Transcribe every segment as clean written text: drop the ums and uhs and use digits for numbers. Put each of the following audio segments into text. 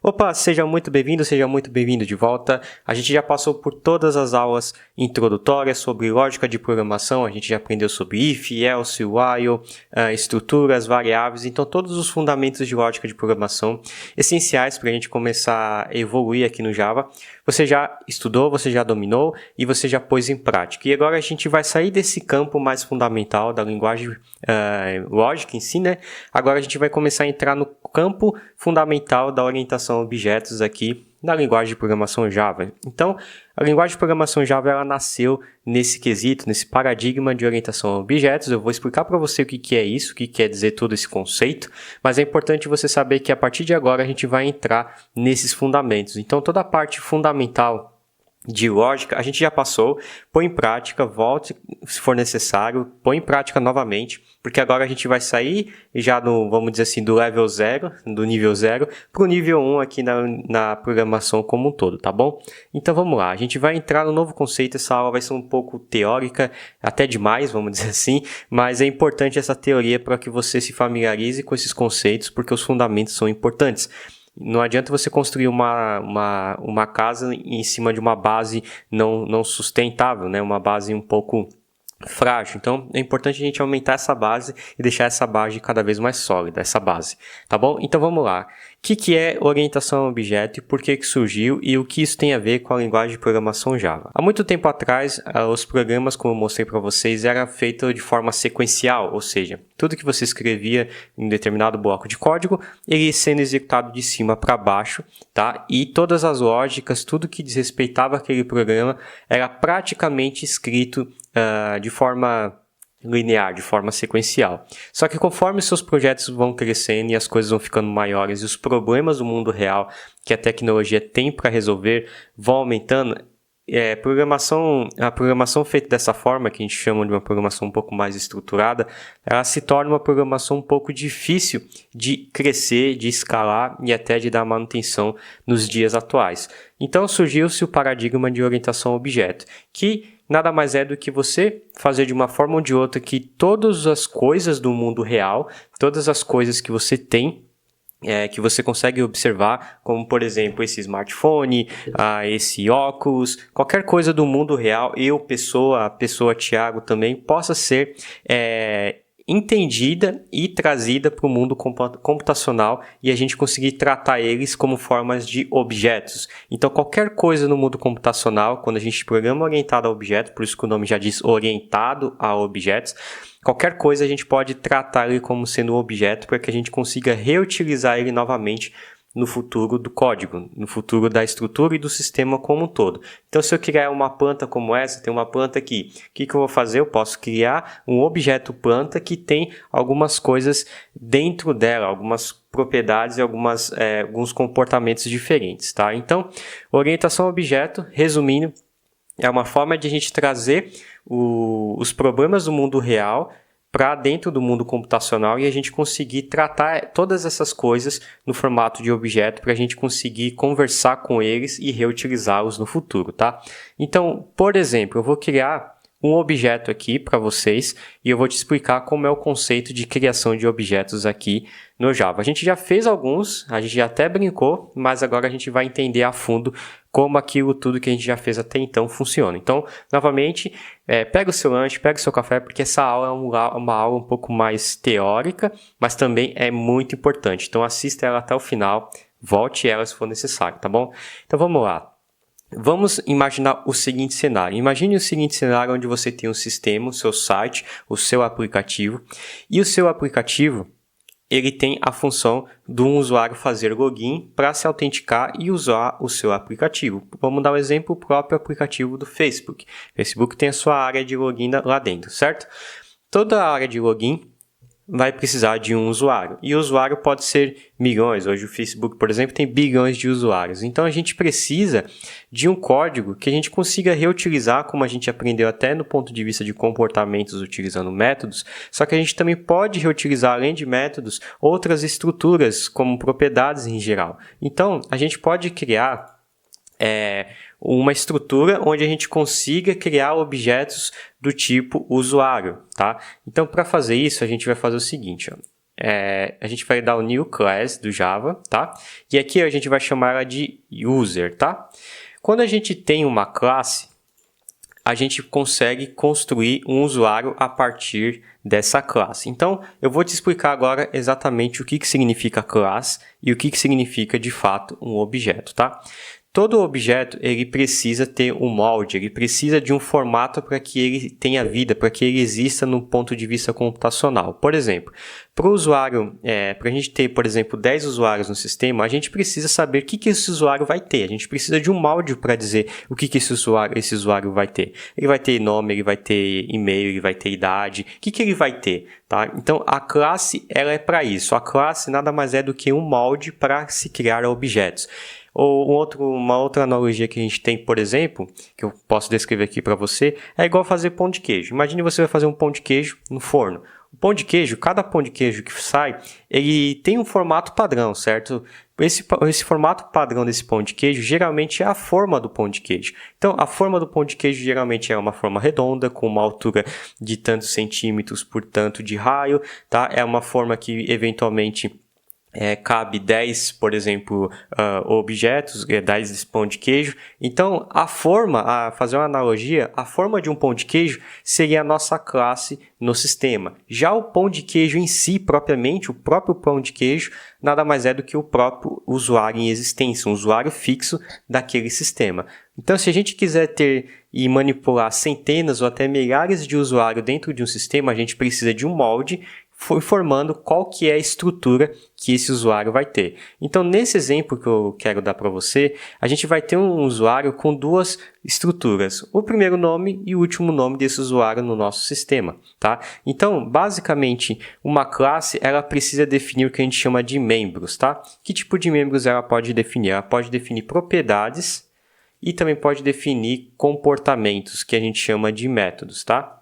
Opa, seja muito bem-vindo de volta. A gente já passou por todas as aulas introdutórias sobre lógica de programação, a gente já aprendeu sobre if, else, while, estruturas, variáveis, então todos os fundamentos de lógica de programação essenciais para a gente começar a evoluir aqui no Java. Você já estudou, você já dominou e você já pôs em prática. E agora a gente vai sair desse campo mais fundamental da linguagem lógica em si, né? Agora a gente vai começar a entrar no campo fundamental da orientação a objetos aqui na linguagem de programação Java. Então, a linguagem de programação Java ela nasceu nesse quesito, nesse paradigma de orientação a objetos. Eu vou explicar para você o que é isso, o que quer dizer todo esse conceito, mas é importante você saber que a partir de agora a gente vai entrar nesses fundamentos. Então, toda a parte fundamental de lógica, a gente já passou, põe em prática, volte se for necessário, põe em prática novamente, porque agora a gente vai sair já no, vamos dizer assim, do level 0, do nível 0, para o nível 1 aqui na programação como um todo, tá bom? Então vamos lá, a gente vai entrar no novo conceito, essa aula vai ser um pouco teórica, até demais, vamos dizer assim, mas é importante essa teoria para que você se familiarize com esses conceitos, porque os fundamentos são importantes. Não adianta você construir uma casa em cima de uma base não sustentável, né? Uma base um pouco frágil. Então, é importante a gente aumentar essa base e deixar essa base cada vez mais sólida, essa base, tá bom? Então, vamos lá. O que é orientação a objeto e por que surgiu e o que isso tem a ver com a linguagem de programação Java? Há muito tempo atrás, os programas, como eu mostrei para vocês, eram feitos de forma sequencial, ou seja, tudo que você escrevia em determinado bloco de código, ele ia sendo executado de cima para baixo, tá? E todas as lógicas, tudo que desrespeitava aquele programa, era praticamente escrito de forma linear, de forma sequencial. Só que conforme seus projetos vão crescendo e as coisas vão ficando maiores e os problemas do mundo real que a tecnologia tem para resolver vão aumentando, a programação feita dessa forma, que a gente chama de uma programação um pouco mais estruturada, ela se torna uma programação um pouco difícil de crescer, de escalar e até de dar manutenção nos dias atuais. Então surgiu-se o paradigma de orientação a objeto, que nada mais é do que você fazer de uma forma ou de outra que todas as coisas do mundo real, todas as coisas que você tem, que você consegue observar, como por exemplo esse smartphone, esse óculos, qualquer coisa do mundo real, a pessoa Thiago também, possa ser entendida e trazida para o mundo computacional e a gente conseguir tratar eles como formas de objetos. Então, qualquer coisa no mundo computacional, quando a gente programa orientado a objetos, por isso que o nome já diz orientado a objetos, qualquer coisa a gente pode tratar ele como sendo um objeto para que a gente consiga reutilizar ele novamente no futuro do código, no futuro da estrutura e do sistema como um todo. Então, se eu criar uma planta como essa, tem uma planta aqui, o que eu vou fazer? Eu posso criar um objeto planta que tem algumas coisas dentro dela, algumas propriedades e alguns comportamentos diferentes, tá? Então, orientação a objeto, resumindo, é uma forma de a gente trazer os problemas do mundo real para dentro do mundo computacional e a gente conseguir tratar todas essas coisas no formato de objeto para a gente conseguir conversar com eles e reutilizá-los no futuro, tá? Então, por exemplo, eu vou criar um objeto aqui para vocês e eu vou te explicar como é o conceito de criação de objetos aqui no Java. A gente já fez alguns, a gente já até brincou, mas agora a gente vai entender a fundo como aquilo tudo que a gente já fez até então funciona. Então, novamente, pega o seu lanche, pega o seu café, porque essa aula é uma aula um pouco mais teórica, mas também é muito importante. Então, assista ela até o final, volte ela se for necessário, tá bom? Então, vamos lá. Vamos imaginar o seguinte cenário. Imagine o seguinte cenário onde você tem um sistema, o seu site, o seu aplicativo, e o seu aplicativo ele tem a função de um usuário fazer login para se autenticar e usar o seu aplicativo. Vamos dar um exemplo, o próprio aplicativo do Facebook. O Facebook tem a sua área de login lá dentro, certo? Toda a área de login vai precisar de um usuário. E o usuário pode ser milhões. Hoje o Facebook, por exemplo, tem bilhões de usuários. Então a gente precisa de um código que a gente consiga reutilizar, como a gente aprendeu até no ponto de vista de comportamentos utilizando métodos. Só que a gente também pode reutilizar, além de métodos, outras estruturas, como propriedades em geral. Então a gente pode criar uma estrutura onde a gente consiga criar objetos do tipo usuário, tá? Então, para fazer isso, a gente vai fazer o seguinte, ó. a gente vai dar o new class do Java, tá? E aqui a gente vai chamar ela de user, tá? Quando a gente tem uma classe, a gente consegue construir um usuário a partir dessa classe. Então, eu vou te explicar agora exatamente o que significa classe e o que significa, de fato, um objeto, tá? Todo objeto, ele precisa ter um molde, ele precisa de um formato para que ele tenha vida, para que ele exista no ponto de vista computacional. Por exemplo, para o usuário, para a gente ter, por exemplo, 10 usuários no sistema, a gente precisa saber o que esse usuário vai ter. A gente precisa de um molde para dizer o que esse usuário vai ter. Ele vai ter nome, ele vai ter e-mail, ele vai ter idade, o que ele vai ter, tá? Então, a classe, ela é para isso. A classe nada mais é do que um molde para se criar objetos. Ou uma outra analogia que a gente tem, por exemplo, que eu posso descrever aqui para você, é igual fazer pão de queijo. Imagine você vai fazer um pão de queijo no forno. O pão de queijo, cada pão de queijo que sai, ele tem um formato padrão, certo? Esse formato padrão desse pão de queijo geralmente é a forma do pão de queijo. Então, a forma do pão de queijo geralmente é uma forma redonda, com uma altura de tantos centímetros por tanto de raio, tá? É uma forma que eventualmente cabe 10, por exemplo, objetos, 10 desse pão de queijo. Então, fazer uma analogia, a forma de um pão de queijo seria a nossa classe no sistema. Já o pão de queijo em si, propriamente, o próprio pão de queijo, nada mais é do que o próprio usuário em existência, um usuário fixo daquele sistema. Então, se a gente quiser ter e manipular centenas ou até milhares de usuários dentro de um sistema, a gente precisa de um molde informando qual que é a estrutura que esse usuário vai ter. Então, nesse exemplo que eu quero dar para você, a gente vai ter um usuário com duas estruturas, o primeiro nome e o último nome desse usuário no nosso sistema, tá? Então, basicamente, uma classe, ela precisa definir o que a gente chama de membros, tá? Que tipo de membros ela pode definir? Ela pode definir propriedades e também pode definir comportamentos, que a gente chama de métodos, tá?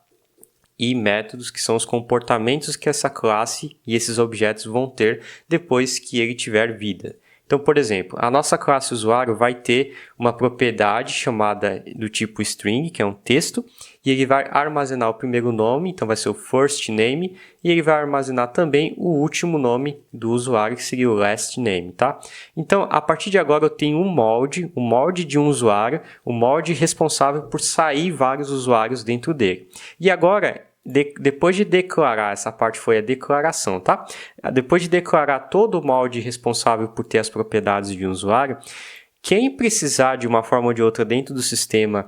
E métodos, que são os comportamentos que essa classe e esses objetos vão ter depois que ele tiver vida. Então, por exemplo, a nossa classe usuário vai ter uma propriedade chamada do tipo string, que é um texto, e ele vai armazenar o primeiro nome, então vai ser o first name, e ele vai armazenar também o último nome do usuário, que seria o last name, tá? Então, a partir de agora eu tenho um molde de um usuário, um molde responsável por sair vários usuários dentro dele. E agora, depois de declarar, essa parte foi a declaração, tá? Depois de declarar todo o molde responsável por ter as propriedades de um usuário, quem precisar de uma forma ou de outra dentro do sistema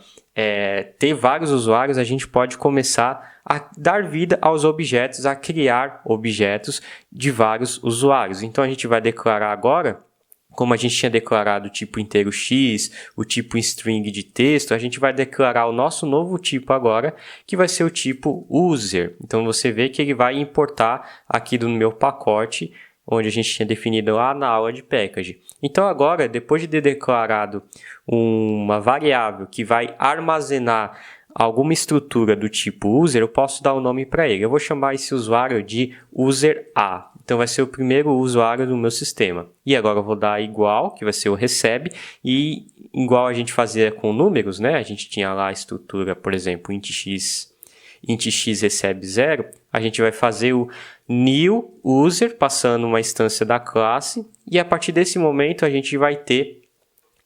ter vários usuários, a gente pode começar a dar vida aos objetos, a criar objetos de vários usuários. Então, a gente vai declarar agora, como a gente tinha declarado o tipo inteiro X, o tipo string de texto, a gente vai declarar o nosso novo tipo agora, que vai ser o tipo user. Então, você vê que ele vai importar aqui do meu pacote, onde a gente tinha definido lá na aula de package. Então, agora, depois de ter declarado uma variável que vai armazenar alguma estrutura do tipo user, eu posso dar um nome para ele. Eu vou chamar esse usuário de user A. Então, vai ser o primeiro usuário do meu sistema. E agora eu vou dar igual, que vai ser o recebe, e igual a gente fazia com números, né? A gente tinha lá a estrutura, por exemplo, int x recebe 0, a gente vai fazer o new user, passando uma instância da classe, e a partir desse momento a gente vai ter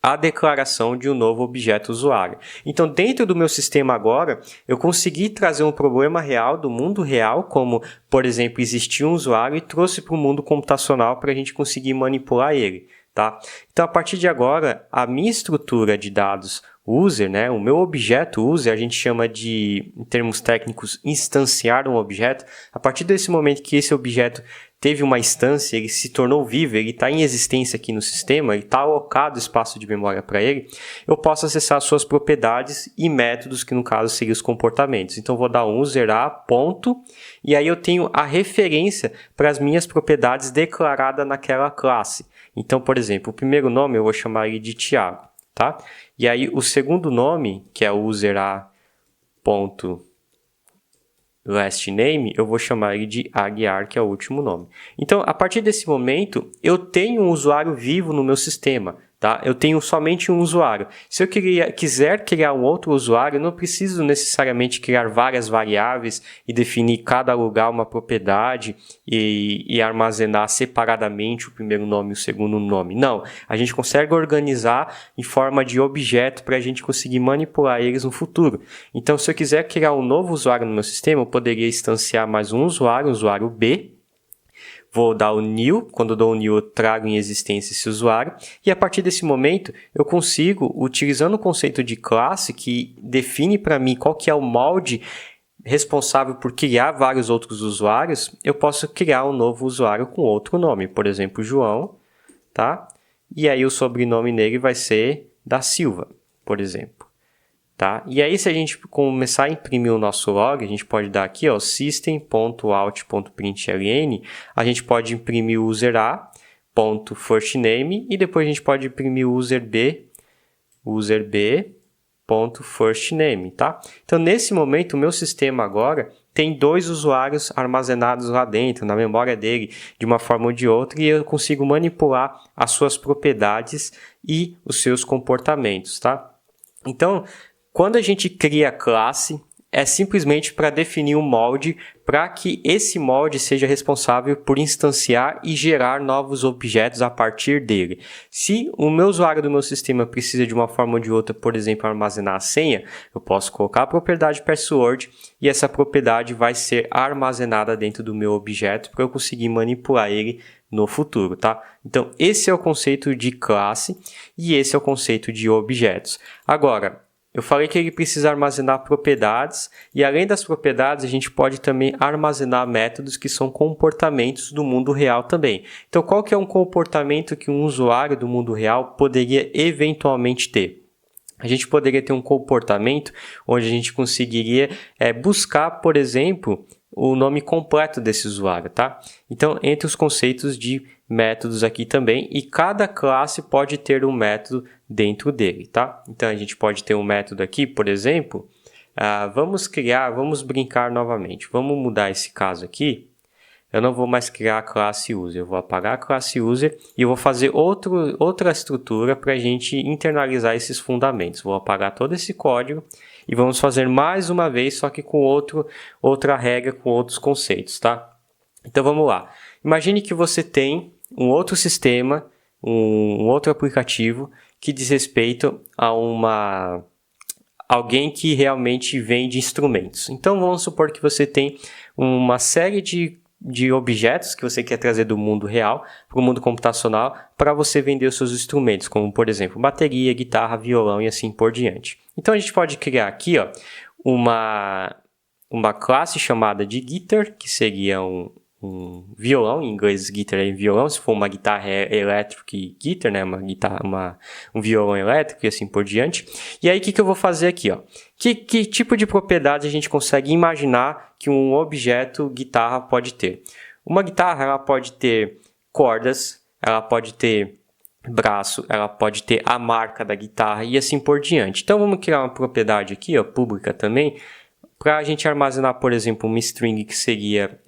a declaração de um novo objeto usuário. Então, dentro do meu sistema agora, eu consegui trazer um problema real do mundo real, como, por exemplo, existia um usuário e trouxe para o mundo computacional para a gente conseguir manipular ele, tá? Então, a partir de agora, a minha estrutura de dados user, né, o meu objeto user, a gente chama de, em termos técnicos, instanciar um objeto. A partir desse momento que esse objeto teve uma instância, ele se tornou vivo, ele está em existência aqui no sistema, ele está alocado espaço de memória para ele, eu posso acessar suas propriedades e métodos, que no caso seriam os comportamentos. Então, vou dar um user a ponto, e aí eu tenho a referência para as minhas propriedades declaradas naquela classe. Então, por exemplo, o primeiro nome eu vou chamar ele de Thiago, tá? E aí o segundo nome, que é o user a ponto last name, eu vou chamar ele de Aguiar, que é o último nome. Então, a partir desse momento, eu tenho um usuário vivo no meu sistema, tá? Eu tenho somente um usuário. Se eu quiser criar um outro usuário, eu não preciso necessariamente criar várias variáveis e definir cada lugar uma propriedade e armazenar separadamente o primeiro nome e o segundo nome. Não, a gente consegue organizar em forma de objeto para a gente conseguir manipular eles no futuro. Então, se eu quiser criar um novo usuário no meu sistema, eu poderia instanciar mais um usuário B. Vou dar o new, quando eu dou o new eu trago em existência esse usuário, e a partir desse momento eu consigo, utilizando o conceito de classe que define para mim qual que é o molde responsável por criar vários outros usuários, eu posso criar um novo usuário com outro nome, por exemplo, João, tá? E aí o sobrenome nele vai ser da Silva, por exemplo. Tá? E aí, se a gente começar a imprimir o nosso log, a gente pode dar aqui, ó, system.out.println, a gente pode imprimir o user a.firstname e depois a gente pode imprimir o user b.firstname, tá? Então, nesse momento, o meu sistema agora tem 2 usuários armazenados lá dentro, na memória dele, de uma forma ou de outra, e eu consigo manipular as suas propriedades e os seus comportamentos, tá? Então, quando a gente cria a classe, é simplesmente para definir um molde para que esse molde seja responsável por instanciar e gerar novos objetos a partir dele. Se o meu usuário do meu sistema precisa de uma forma ou de outra, por exemplo, armazenar a senha, eu posso colocar a propriedade password e essa propriedade vai ser armazenada dentro do meu objeto para eu conseguir manipular ele no futuro, tá? Então, esse é o conceito de classe e esse é o conceito de objetos. Agora, eu falei que ele precisa armazenar propriedades e além das propriedades a gente pode também armazenar métodos que são comportamentos do mundo real também. Então qual que é um comportamento que um usuário do mundo real poderia eventualmente ter? A gente poderia ter um comportamento onde a gente conseguiria buscar, por exemplo, o nome completo desse usuário, tá? Então, entre os conceitos de métodos aqui também, e cada classe pode ter um método dentro dele, tá? Então, a gente pode ter um método aqui, por exemplo, vamos brincar novamente. Vamos mudar esse caso aqui. Eu não vou mais criar a classe user, eu vou apagar a classe user e eu vou fazer outra estrutura para a gente internalizar esses fundamentos. Vou apagar todo esse código e vamos fazer mais uma vez, só que com outra regra, com outros conceitos, tá? Então vamos lá. Imagine que você tem um outro sistema, um outro aplicativo que diz respeito a alguém que realmente vende instrumentos. Então vamos supor que você tem uma série de objetos que você quer trazer do mundo real para o mundo computacional para você vender os seus instrumentos, como por exemplo bateria, guitarra, violão e assim por diante. Então a gente pode criar aqui ó, uma classe chamada de guitar, que seria um violão, em inglês guitar é violão, se for uma guitarra é electric guitar, né, um violão elétrico e assim por diante. E aí o que eu vou fazer aqui, ó? Que tipo de propriedade a gente consegue imaginar que um objeto guitarra pode ter? Uma guitarra ela pode ter cordas, ela pode ter braço, ela pode ter a marca da guitarra e assim por diante. Então vamos criar uma propriedade aqui, ó, pública também, para a gente armazenar, por exemplo, uma string que seria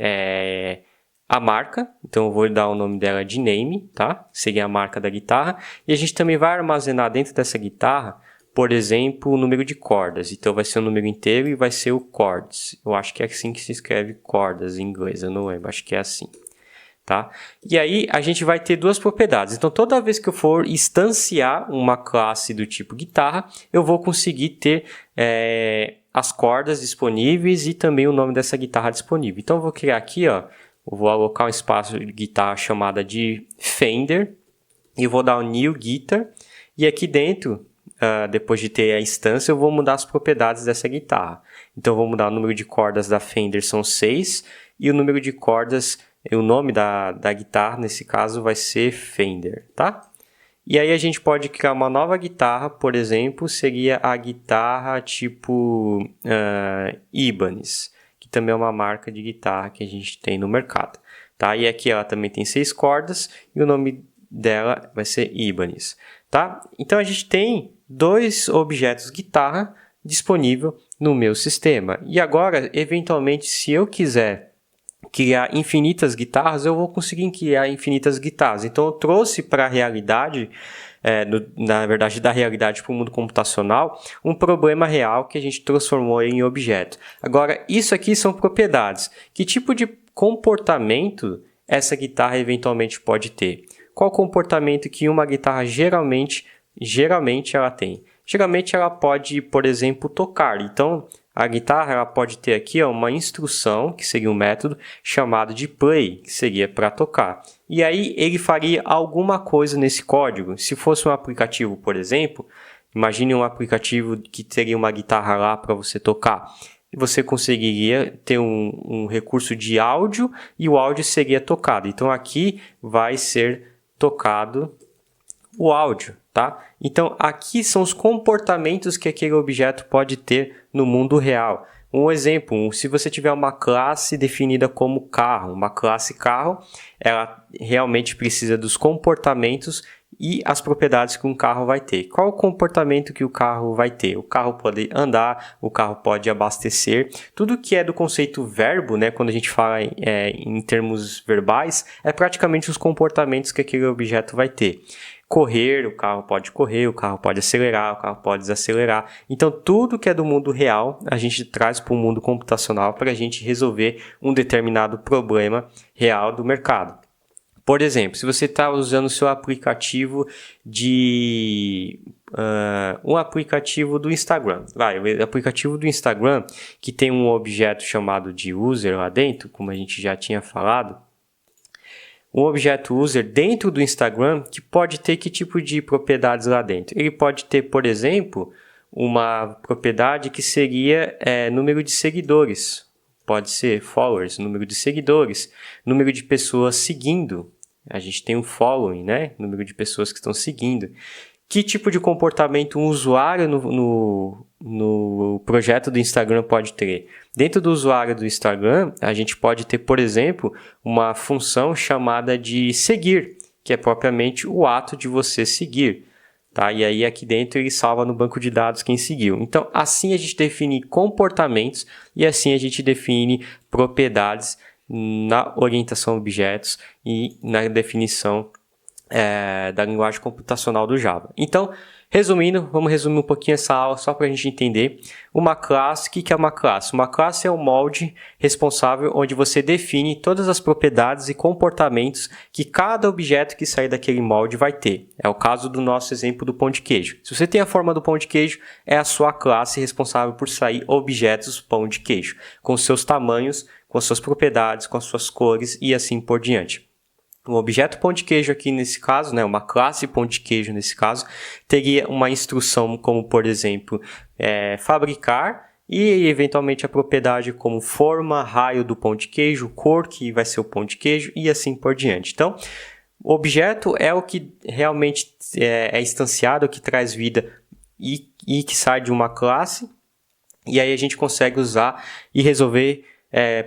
a marca. Então eu vou dar o nome dela de name, tá? Seria a marca da guitarra. E a gente também vai armazenar dentro dessa guitarra, por exemplo, o número de cordas. Então vai ser um número inteiro e vai ser o chords. Eu acho que é assim que se escreve cordas em inglês, eu não lembro, acho que é assim. Tá? E aí a gente vai ter duas propriedades. Então toda vez que eu for instanciar uma classe do tipo guitarra, eu vou conseguir ter as cordas disponíveis e também o nome dessa guitarra disponível. Então eu vou criar aqui, ó, eu vou alocar um espaço de guitarra chamada de Fender e vou dar o new guitar e aqui dentro, depois de ter a instância, eu vou mudar as propriedades dessa guitarra. Então eu vou mudar o número de cordas da Fender, são 6, e o número de cordas, o nome da guitarra, nesse caso, vai ser Fender, tá? E aí a gente pode criar uma nova guitarra, por exemplo, seria a guitarra tipo Ibanez, que também é uma marca de guitarra que a gente tem no mercado, tá? E aqui ela também tem 6 cordas e o nome dela vai ser Ibanez, tá? Então a gente tem 2 objetos guitarra disponível no meu sistema. E agora, eventualmente, se eu quiser criar infinitas guitarras, eu vou conseguir criar infinitas guitarras. Então eu trouxe para a realidade na verdade, da realidade para o mundo computacional, um problema real que a gente transformou em objeto. Agora, isso aqui são propriedades. Que tipo de comportamento essa guitarra eventualmente pode ter? Qual comportamento que uma guitarra geralmente ela tem? Geralmente ela pode, por exemplo, tocar. Então, a guitarra ela pode ter aqui uma instrução, que seria um método, chamado de play, que seria para tocar. E aí ele faria alguma coisa nesse código. Se fosse um aplicativo, por exemplo, imagine um aplicativo que teria uma guitarra lá para você tocar. Você conseguiria ter um recurso de áudio e o áudio seria tocado. Então aqui vai ser tocado o áudio, tá? Então aqui são os comportamentos que aquele objeto pode ter no mundo real. Um exemplo, se você tiver uma classe definida como carro, uma classe carro, ela realmente precisa dos comportamentos e as propriedades que um carro vai ter. Qual o comportamento que o carro vai ter? O carro pode andar, o carro pode abastecer. Tudo que é do conceito verbo, né, quando a gente fala em termos verbais, é praticamente os comportamentos que aquele objeto vai ter. Correr, o carro pode acelerar, o carro pode desacelerar. Então, tudo que é do mundo real, a gente traz para o mundo computacional para a gente resolver um determinado problema real do mercado. Por exemplo, se você está usando o seu aplicativo um aplicativo do Instagram. O aplicativo do Instagram, que tem um objeto chamado de user lá dentro, como a gente já tinha falado. Um objeto user dentro do Instagram que pode ter que tipo de propriedades lá dentro? Ele pode ter, por exemplo, uma propriedade que seria número de seguidores. Pode ser followers, número de seguidores, número de pessoas seguindo. A gente tem um following, né? Número de pessoas que estão seguindo. Que tipo de comportamento um usuário no projeto do Instagram pode ter? Dentro do usuário do Instagram, a gente pode ter, por exemplo, uma função chamada de seguir, que é propriamente o ato de você seguir. Tá? E aí aqui dentro ele salva no banco de dados quem seguiu. Então, assim a gente define comportamentos e assim a gente define propriedades na orientação a objetos e na definição da linguagem computacional do Java. Então, resumindo, vamos resumir um pouquinho essa aula só para a gente entender. Uma classe, o que é uma classe? Uma classe é um molde responsável onde você define todas as propriedades e comportamentos que cada objeto que sair daquele molde vai ter. É o caso do nosso exemplo do pão de queijo. Se você tem a forma do pão de queijo, é a sua classe responsável por sair objetos pão de queijo, com seus tamanhos, com as suas propriedades, com as suas cores e assim por diante. Um objeto pão de queijo aqui nesse caso, né, uma classe pão de queijo nesse caso, teria uma instrução como, por exemplo, fabricar e eventualmente a propriedade como forma, raio do pão de queijo, cor que vai ser o pão de queijo e assim por diante. Então, o objeto é o que realmente é instanciado, que traz vida e que sai de uma classe, e aí a gente consegue usar e resolver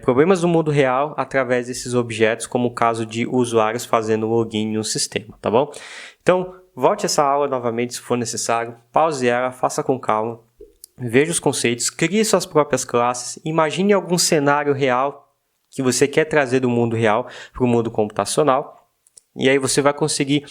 problemas do mundo real através desses objetos, como o caso de usuários fazendo login no sistema, tá bom? Então, volte essa aula novamente se for necessário, pause ela, faça com calma, veja os conceitos, crie suas próprias classes, imagine algum cenário real que você quer trazer do mundo real para o mundo computacional, e aí você vai conseguir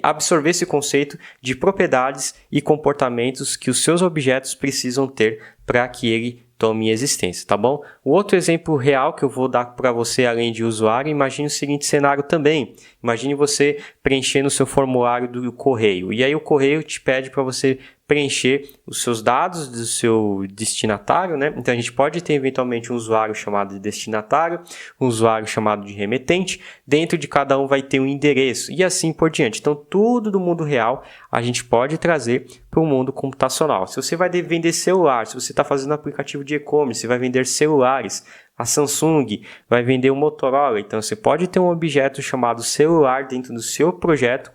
absorver esse conceito de propriedades e comportamentos que os seus objetos precisam ter para que ele tome existência, tá bom? O outro exemplo real que eu vou dar para você, além de usuário, imagine o seguinte cenário também. Imagine você preenchendo o seu formulário do correio. E aí o correio te pede para você preencher os seus dados do seu destinatário, né? Então a gente pode ter eventualmente um usuário chamado de destinatário, um usuário chamado de remetente. Dentro de cada um vai ter um endereço e assim por diante. Então tudo do mundo real a gente pode trazer para o mundo computacional. Se você vai vender celular, se você está fazendo um aplicativo de e-commerce, vai vender celulares, a Samsung vai vender um Motorola, então você pode ter um objeto chamado celular dentro do seu projeto,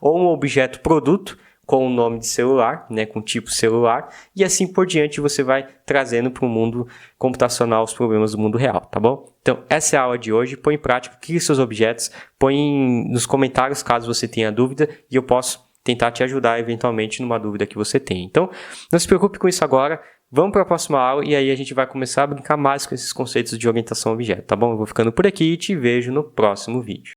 ou um objeto produto com o nome de celular, né, com tipo celular, e assim por diante você vai trazendo para o mundo computacional os problemas do mundo real, tá bom? Então essa é a aula de hoje, põe em prática, crie seus objetos, põe nos comentários caso você tenha dúvida e eu posso tentar te ajudar eventualmente numa dúvida que você tem. Então não se preocupe com isso agora, vamos para a próxima aula e aí a gente vai começar a brincar mais com esses conceitos de orientação a objeto, tá bom? Eu vou ficando por aqui e te vejo no próximo vídeo.